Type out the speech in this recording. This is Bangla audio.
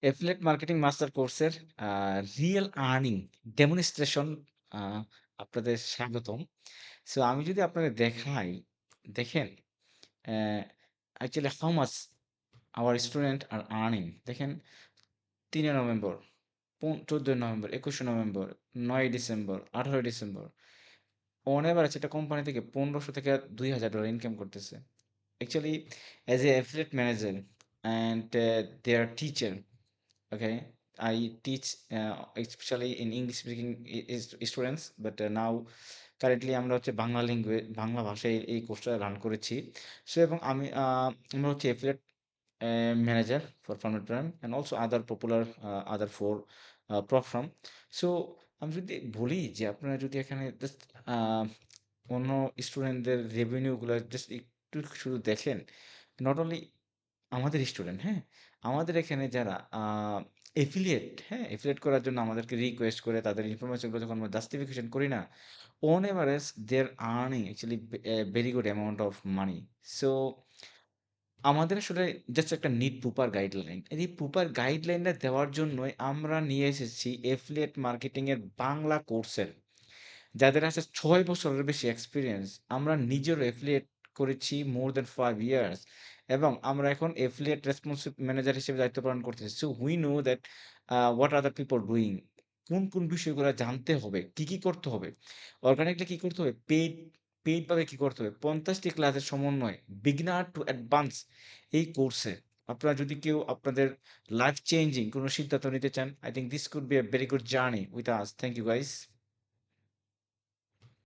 এফিলিয়েট মার্কেটিং মাস্টার কোর্সের রিয়েল আর্নিং ডেমনস্ট্রেশন আ আপনাদের স্বাগতম। সো আমি যদি আপনাদের দেখাই, দেখেন uh actually how much our student are earning দেখেন ৩ November, ১৪ November, ২১ November, ৯ December, ১৮ December on average একটা কোম্পানি থেকে $১৫০০ থেকে $২,০০০ ইনকাম করতেছে। Actually as a affiliate manager and their teacher. Okay, I teach especially in English speaking students, but now currently আমরা হচ্ছে বাংলা বাংলা ভাষায় এই কোর্সটা রান করেছি। সো এবং আমরা হচ্ছে এফিলিয়েট ম্যানেজার ফর ফার্মের plan and also other popular other for platform. So আমি যদি বলি যে আপনারা যদি এখানে জাস্ট অন্য স্টুডেন্টদের রেভিনিউগুলো জাস্ট একটু শুধু দেখেন, নট অনলি আমাদের স্টুডেন্ট, হ্যাঁ? আমাদের এখানে যারা এফিলিয়েট, হ্যাঁ? এফিলিয়েট করার জন্য আমাদেরকে রিকোয়েস্ট করে তাদের ইনফরমেশনগুলো যখন আমরা জাস্টিফিকেশন করি না, on average they are earning actually very good amount of money. So আমাদের আসলে জাস্ট একটা নিড প্রপার গাইডলাইন। এই প্রপার গাইডলাইনটা দেওয়ার জন্যই আমরা নিয়ে এসেছি এফিলিয়েট মার্কেটিং এর বাংলা কোর্সের যাদের আছে ৬ বছরের বেশি এক্সপেরিয়েন্স। আমরা নিজেরও এফিলিয়েট করেছি মোর দ্যান 5 ইয়ার্স এবং আমরা এখন এফিলিয়েট রেসপন্সিভ ম্যানেজার হিসেবে দায়িত্ব পালন করতেছি। So we know that what other people doing. কোন বিষয়গুলো জানতে হবে, কি করতে হবে? অর্গানিকলি কি করতে হবে? পেইড ভাবে কি করতে হবে? ৫০ টি ক্লাসের সমন্বয় বিগিনার টু অ্যাডভান্স এই কোর্সে আপনারা যদি কেউ আপনাদের লাইফ চেঞ্জিং কোন সিদ্ধান্ত নিতে চান, I think this could be a very good journey with us. Thank you guys.